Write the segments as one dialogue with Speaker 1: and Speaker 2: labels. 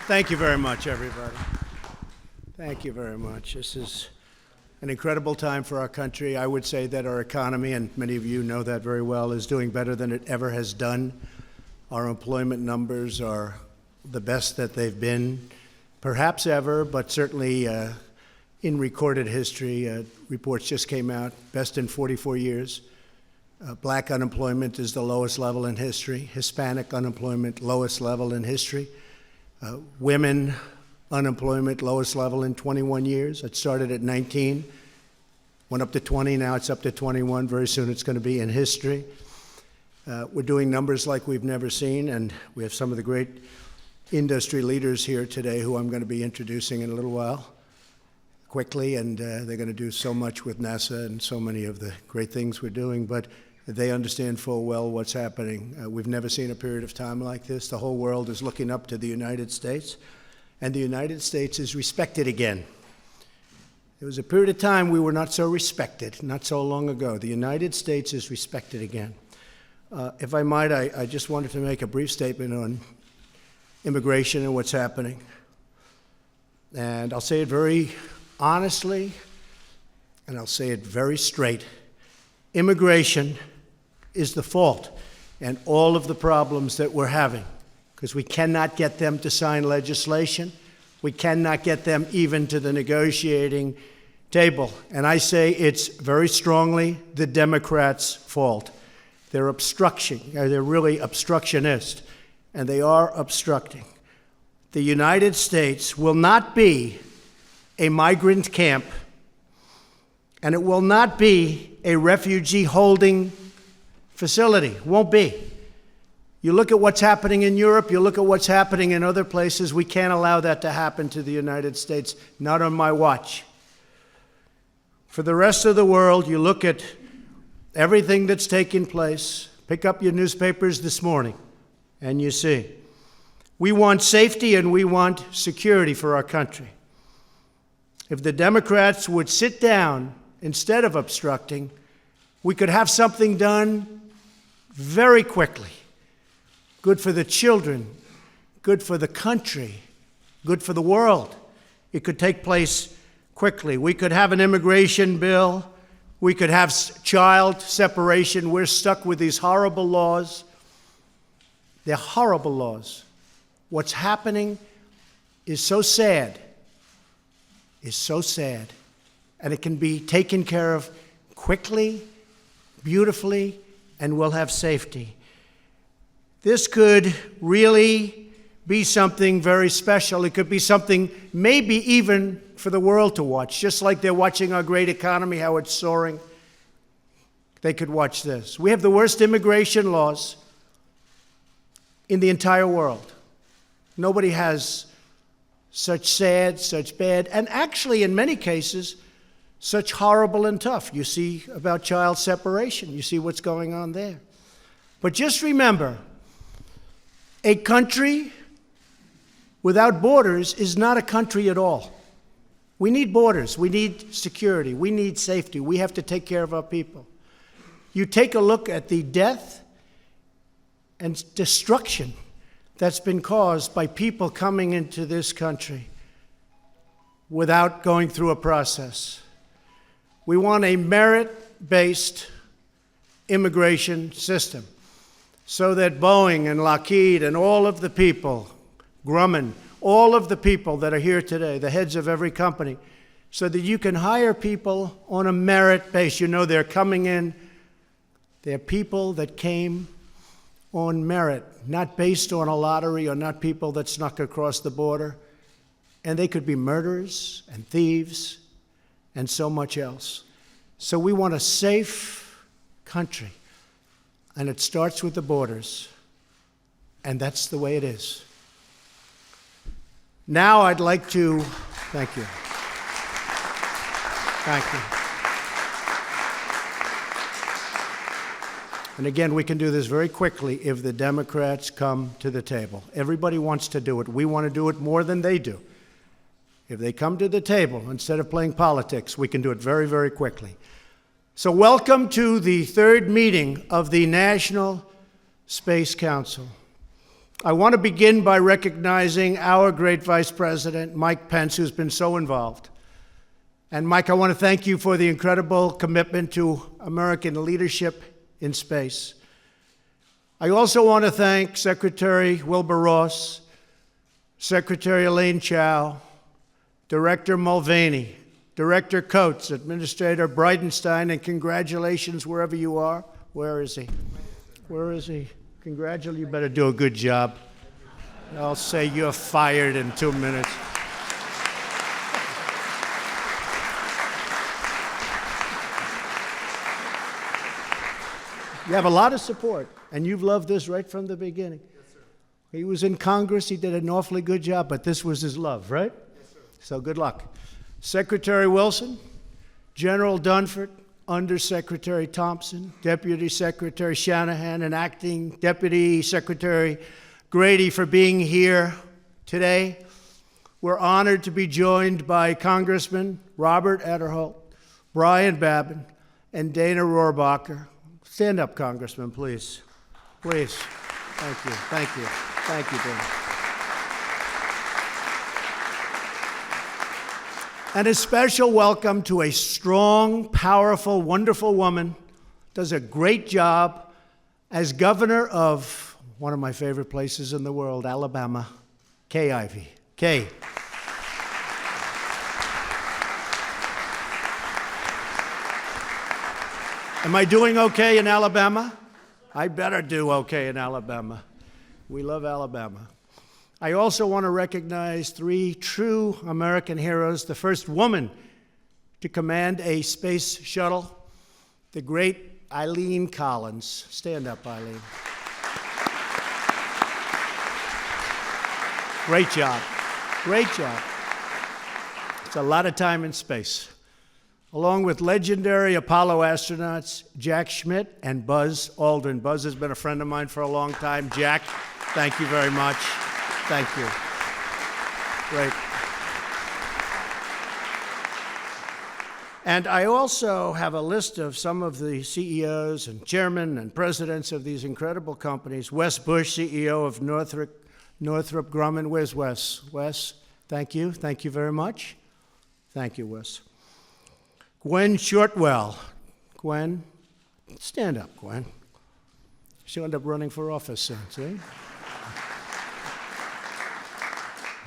Speaker 1: Thank you very much, everybody. Thank you very much. This is an incredible time for our country. I would say that our economy, and many of you know that very well, is doing better than it ever has done. Our employment numbers are the best that they've been, perhaps ever, but certainly in recorded history. Reports just came out, best in 44 years. Black unemployment is the lowest level in history. Hispanic unemployment, lowest level in history. Women unemployment, lowest level in 21 years. It started at 19, went up to 20, now it's up to 21. Very soon it's going to be in history. We're doing numbers like we've never seen, and we have some of the great industry leaders here today who I'm going to be introducing in a little while, quickly, and they're going to do so much with NASA and so many of the great things we're doing, but they understand full well what's happening. We've never seen a period of time like this. The whole world is looking up to the United States, and the United States is respected again. There was a period of time we were not so respected, not so long ago. The United States is respected again. If I might, I just wanted to make a brief statement on immigration and what's happening. And I'll say it very honestly, and I'll say it very straight. Immigration is the fault and all of the problems that we're having, because we cannot get them to sign legislation. We cannot get them even to the negotiating table. And I say it's very strongly the Democrats' fault. They're they're really obstructionist, and they are obstructing. The United States will not be a migrant camp, and it will not be a refugee holding facility. Won't be. You look at what's happening in Europe, you look at what's happening in other places. We can't allow that to happen to the United States, not on my watch. For the rest of the world, you look at everything that's taking place. Pick up your newspapers this morning, and you see. We want safety and we want security for our country. If the Democrats would sit down instead of obstructing, we could have something done very quickly. Good for the children, good for the country, good for the world. It could take place quickly. We could have an immigration bill. We could have child separation. We're stuck with these horrible laws. They're horrible laws. What's happening is so sad, and it can be taken care of quickly, beautifully, and we'll have safety. This could really be something very special. It could be something maybe even for the world to watch, just like they're watching our great economy, how it's soaring. They could watch this. We have the worst immigration laws in the entire world. Nobody has such sad, such bad, and actually in many cases, such horrible and tough. You see about child separation. You see what's going on there. But just remember, a country without borders is not a country at all. We need borders. We need security. We need safety. We have to take care of our people. You take a look at the death and destruction that's been caused by people coming into this country without going through a process. We want a merit-based immigration system so that Boeing and Lockheed and all of the people, Grumman, all of the people that are here today, the heads of every company, so that you can hire people on a merit base. You know they're coming in. They're people that came on merit, not based on a lottery or not people that snuck across the border. And they could be murderers and thieves and so much else. So we want a safe country, and it starts with the borders, and that's the way it is. Now I'd like to, thank you. Thank you. And again, we can do this very quickly if the Democrats come to the table. Everybody wants to do it. We want to do it more than they do. If they come to the table, instead of playing politics, we can do it very, very quickly. So welcome to the third meeting of the National Space Council. I want to begin by recognizing our great Vice President, Mike Pence, who's been so involved. And Mike, I want to thank you for the incredible commitment to American leadership in space. I also want to thank Secretary Wilbur Ross, Secretary Elaine Chao, Director Mulvaney, Director Coates, Administrator Bridenstine, and congratulations wherever you are. Where is he? Where is he? Congratulations. You better do a good job. I'll say you're fired in 2 minutes. You have a lot of support, and you've loved this right from the beginning. Yes, sir. He was in Congress. He did an awfully good job, but this was his love, right? Yes, sir. So good luck. Secretary Wilson, General Dunford, Undersecretary Thompson, Deputy Secretary Shanahan, and Acting Deputy Secretary Grady for being here today. We're honored to be joined by Congressman Robert Aderholt, Brian Babin, and Dana Rohrabacher. Stand up, Congressman, please. Please. Thank you. Thank you. Thank you, Dana. And a special welcome to a strong, powerful, wonderful woman, does a great job as governor of one of my favorite places in the world, Alabama, Kay Ivey. Kay. Am I doing okay in Alabama? I better do okay in Alabama. We love Alabama. I also want to recognize 3 true American heroes. The first woman to command a space shuttle, the great Eileen Collins. Stand up, Eileen. Great job. Great job. It's a lot of time in space. Along with legendary Apollo astronauts Jack Schmitt and Buzz Aldrin. Buzz has been a friend of mine for a long time. Jack, thank you very much. Thank you. Great. And I also have a list of some of the CEOs and chairmen and presidents of these incredible companies. Wes Bush, CEO of Northrop Grumman. Where's Wes? Wes, thank you. Thank you very much. Thank you, Wes. Gwen Shortwell. Gwen, stand up, Gwen. She'll end up running for office soon, see?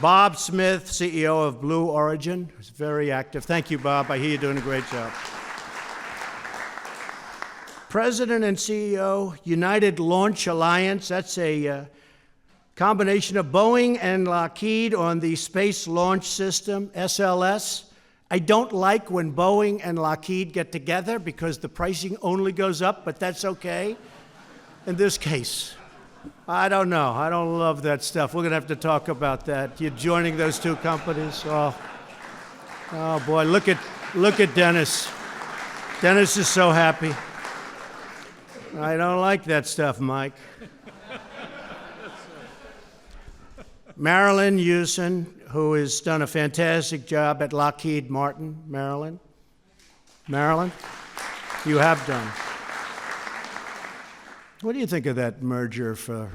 Speaker 1: Bob Smith, CEO of Blue Origin, who's very active. Thank you, Bob. I hear you're doing a great job. President and CEO, United Launch Alliance. That's a combination of Boeing and Lockheed on the Space Launch System, SLS. I don't like when Boeing and Lockheed get together because the pricing only goes up, but that's okay in this case. I don't know. I don't love that stuff. We're going to have to talk about that. You're joining those 2 companies. Oh boy, look at Dennis. Dennis is so happy. I don't like that stuff, Mike. Marilyn Hewson, who has done a fantastic job at Lockheed Martin. Marilyn? Marilyn? You have done. What do you think of that merger for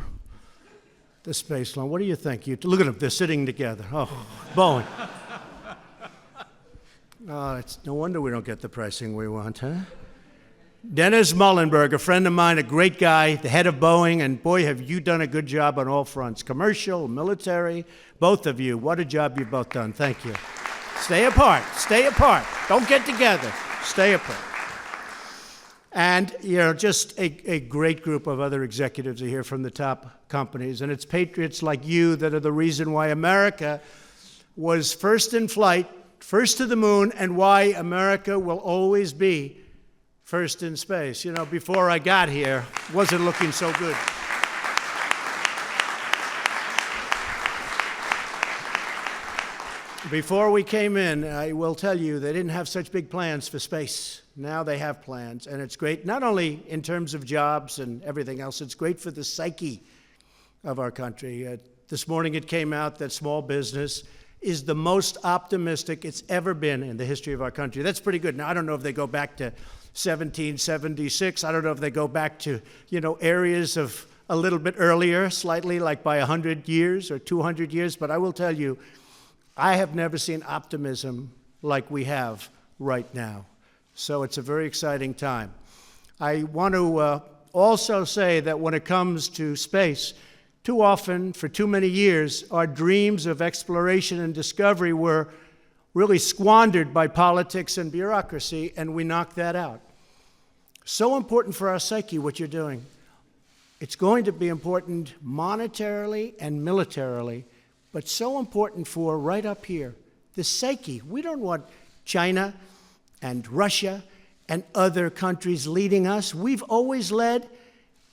Speaker 1: the space launch? What do you think? Look at them, they're sitting together. Oh, Boeing. Oh, it's no wonder we don't get the pricing we want, huh? Dennis Muhlenberg, a friend of mine, a great guy, the head of Boeing, and boy, have you done a good job on all fronts, commercial, military, both of you. What a job you've both done. Thank you. Stay apart. Stay apart. Don't get together. Stay apart. And, just a great group of other executives are here from the top companies, and it's patriots like you that are the reason why America was first in flight, first to the moon, and why America will always be first in space. Before I got here, it wasn't looking so good. Before we came in, I will tell you, they didn't have such big plans for space. Now they have plans, and it's great, not only in terms of jobs and everything else, it's great for the psyche of our country. This morning it came out that small business is the most optimistic it's ever been in the history of our country. That's pretty good. Now, I don't know if they go back to 1776. I don't know if they go back to, areas of a little bit earlier, slightly, like by 100 years or 200 years. But I will tell you, I have never seen optimism like we have right now. So it's a very exciting time. I want to also say that when it comes to space, too often, for too many years, our dreams of exploration and discovery were really squandered by politics and bureaucracy, and we knocked that out. So important for our psyche, what you're doing. It's going to be important monetarily and militarily, but so important for right up here, the psyche. We don't want China and Russia and other countries leading us. We've always led.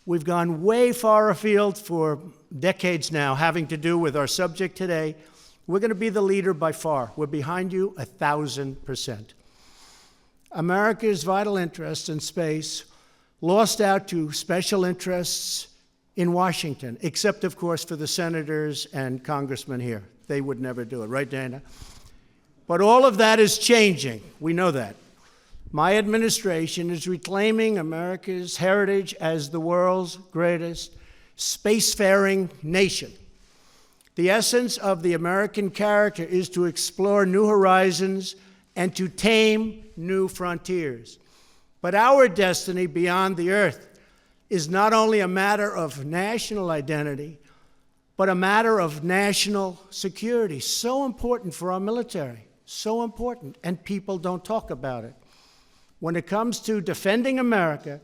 Speaker 1: We've gone way far afield for decades now, having to do with our subject today. We're going to be the leader by far. We're behind you 1,000%. America's vital interest in space lost out to special interests in Washington, except, of course, for the senators and congressmen here. They would never do it, right, Dana? But all of that is changing. We know that. My administration is reclaiming America's heritage as the world's greatest spacefaring nation. The essence of the American character is to explore new horizons and to tame new frontiers. But our destiny beyond the Earth is not only a matter of national identity, but a matter of national security. So important for our military, so important, and people don't talk about it. When it comes to defending America,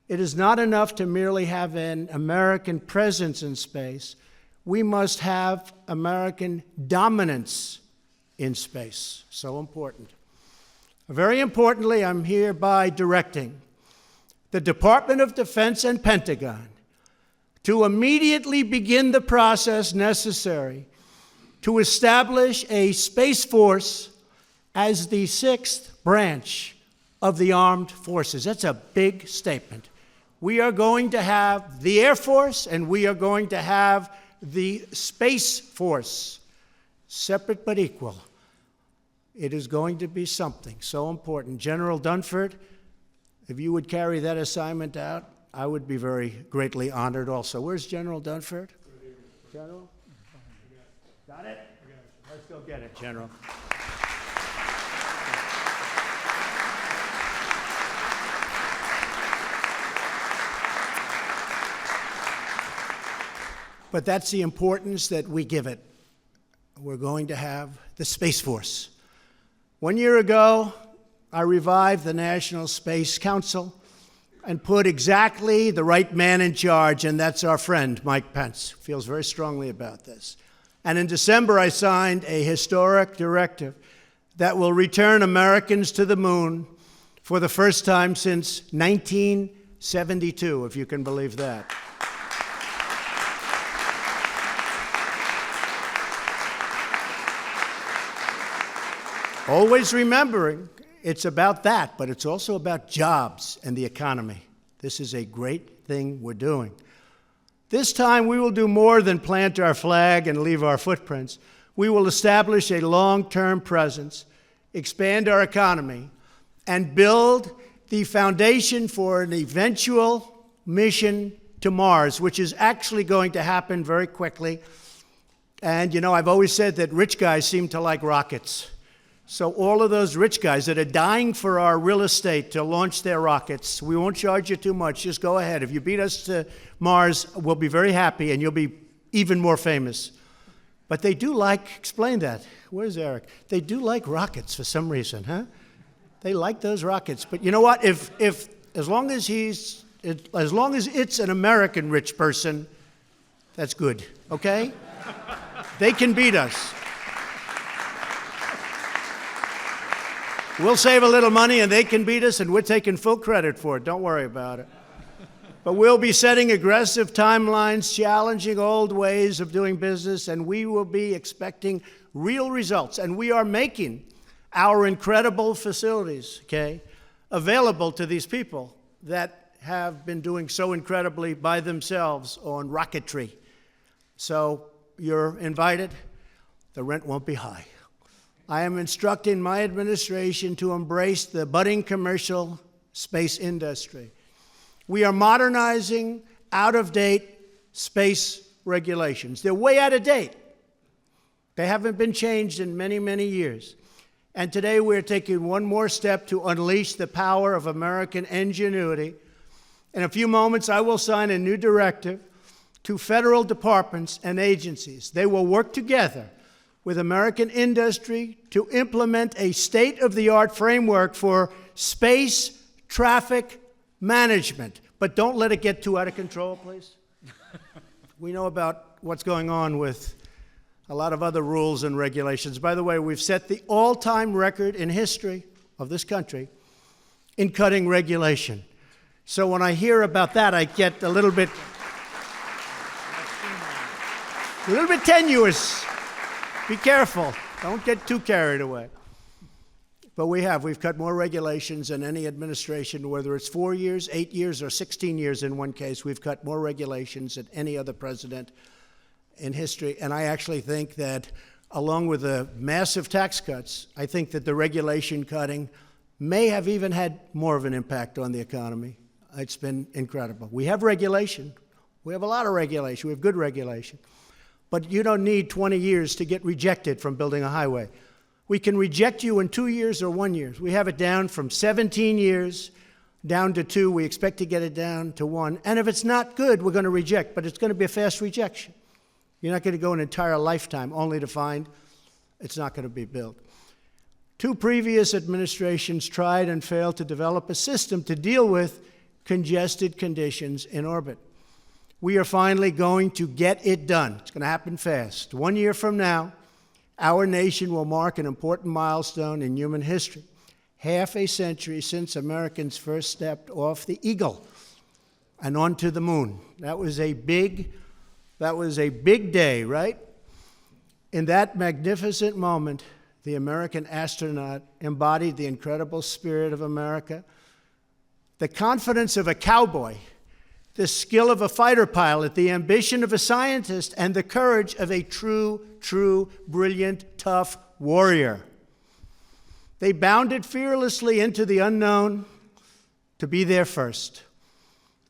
Speaker 1: it is not enough to merely have an American presence in space. We must have American dominance in space. So important. Very importantly, I'm hereby directing the Department of Defense and Pentagon to immediately begin the process necessary to establish a Space Force as the sixth branch of the armed forces. That's a big statement. We are going to have the Air Force and we are going to have the Space Force, separate but equal. It is going to be something so important. General Dunford, if you would carry that assignment out, I would be very greatly honored also. Where's General Dunford? General? Got it? Let's go get it, General. But that's the importance that we give it. We're going to have the Space Force. 1 year ago, I revived the National Space Council and put exactly the right man in charge, and that's our friend, Mike Pence. Feels very strongly about this. And in December, I signed a historic directive that will return Americans to the moon for the first time since 1972, if you can believe that. Always remembering it's about that, but it's also about jobs and the economy. This is a great thing we're doing. This time we will do more than plant our flag and leave our footprints. We will establish a long-term presence, expand our economy, and build the foundation for an eventual mission to Mars, which is actually going to happen very quickly. And, you know, I've always said that rich guys seem to like rockets. So all of those rich guys that are dying for our real estate to launch their rockets, we won't charge you too much. Just go ahead. If you beat us to Mars, we'll be very happy, and you'll be even more famous. But they do like, explain that. Where's Eric? They do like rockets for some reason, huh? They like those rockets. But you know what? As long as it's an American rich person, that's good, okay? They can beat us. We'll save a little money and they can beat us, and we're taking full credit for it. Don't worry about it. But we'll be setting aggressive timelines, challenging old ways of doing business, and we will be expecting real results. And we are making our incredible facilities, okay, available to these people that have been doing so incredibly by themselves on rocketry. So you're invited. The rent won't be high. I am instructing my administration to embrace the budding commercial space industry. We are modernizing out-of-date space regulations. They're way out of date. They haven't been changed in many, many years. And today we're taking one more step to unleash the power of American ingenuity. In a few moments, I will sign a new directive to federal departments and agencies. They will work together with American industry to implement a state-of-the-art framework for space traffic management. But don't let it get too out of control, please. We know about what's going on with a lot of other rules and regulations. By the way, we've set the all-time record in history of this country in cutting regulation. So when I hear about that, I get a little bit tenuous. Be careful. Don't get too carried away. But we've cut more regulations than any administration, whether it's 4 years, 8 years, or 16 years in one case. We've cut more regulations than any other president in history. And I actually think that, along with the massive tax cuts, I think that the regulation cutting may have even had more of an impact on the economy. It's been incredible. We have regulation. We have a lot of regulation. We have good regulation. But you don't need 20 years to get rejected from building a highway. We can reject you in 2 years or 1 year. We have it down from 17 years down to 2. We expect to get it down to 1. And if it's not good, we're going to reject, but it's going to be a fast rejection. You're not going to go an entire lifetime only to find it's not going to be built. 2 previous administrations tried and failed to develop a system to deal with congested conditions in orbit. We are finally going to get it done. It's going to happen fast. 1 year from now, our nation will mark an important milestone in human history. Half a century since Americans first stepped off the Eagle and onto the moon. That was a big day, right? In that magnificent moment, the American astronaut embodied the incredible spirit of America, the confidence of a cowboy, the skill of a fighter pilot, the ambition of a scientist, and the courage of a true, brilliant, tough warrior. They bounded fearlessly into the unknown to be there first.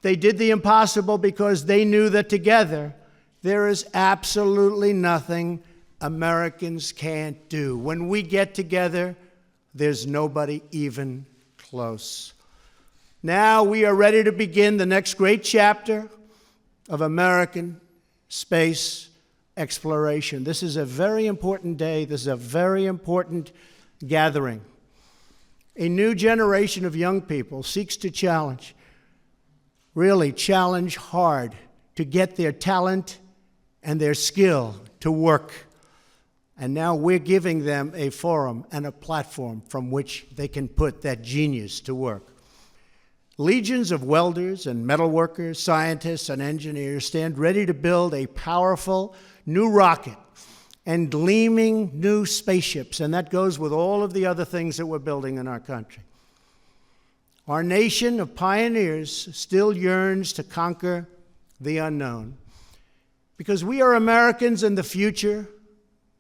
Speaker 1: They did the impossible because they knew that together there is absolutely nothing Americans can't do. When we get together, there's nobody even close. Now we are ready to begin the next great chapter of American space exploration. This is a very important day. This is a very important gathering. A new generation of young people seeks to challenge, really challenge hard, to get their talent and their skill to work. And now we're giving them a forum and a platform from which they can put that genius to work. Legions of welders and metalworkers, scientists and engineers stand ready to build a powerful new rocket and gleaming new spaceships, and that goes with all of the other things that we're building in our country. Our nation of pioneers still yearns to conquer the unknown because we are Americans and the future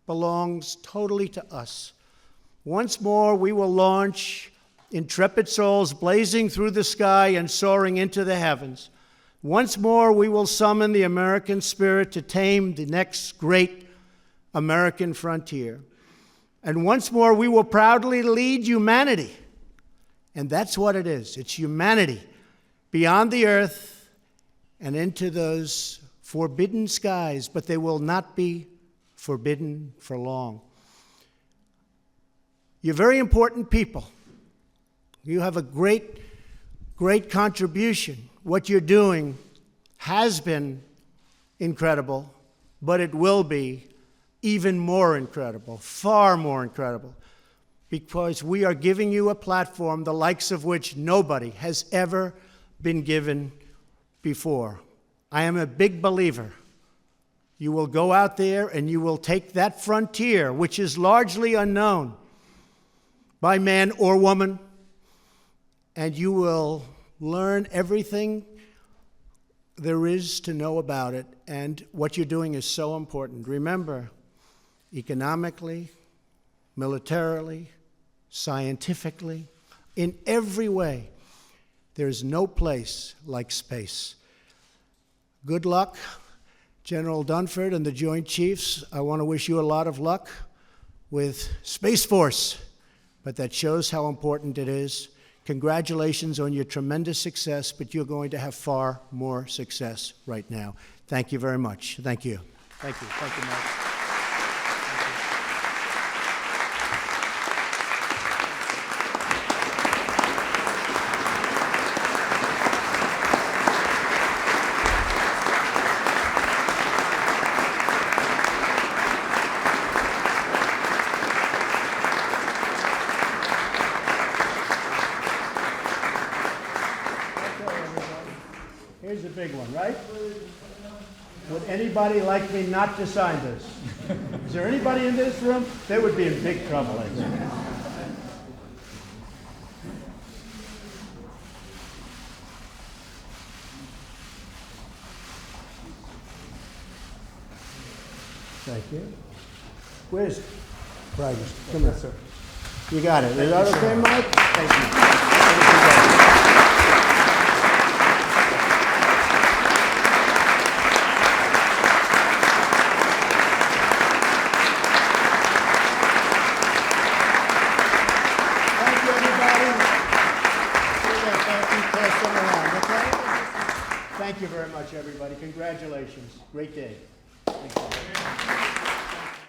Speaker 1: belongs totally to us. Once more, we will launch intrepid souls blazing through the sky and soaring into the heavens. Once more, we will summon the American spirit to tame the next great American frontier. And once more, we will proudly lead humanity. And that's what it is. It's humanity beyond the earth and into those forbidden skies, but they will not be forbidden for long. You're very important people. You have a great contribution. What you're doing has been incredible, but it will be even more incredible, far more incredible, because we are giving you a platform the likes of which nobody has ever been given before. I am a big believer. You will go out there and you will take that frontier, which is largely unknown by man or woman, and you will learn everything there is to know about it. And what you're doing is so important. Remember, economically, militarily, scientifically, in every way, there's no place like space. Good luck. General Dunford and the Joint Chiefs, I want to wish you a lot of luck with Space Force, but that shows how important it is. Congratulations on your tremendous success, but you're going to have far more success right now. Thank you very much. Thank you. Thank you. Thank you, Mike. Here's the big one, right? Would anybody like me not to sign this? Is there anybody in this room? They would be in big trouble, I think. Thank you. Where's Braggus? Come here, sir. You got it. Is that okay, Mike? Thank you. Thank you very much, everybody. Congratulations. Great day. Thank you.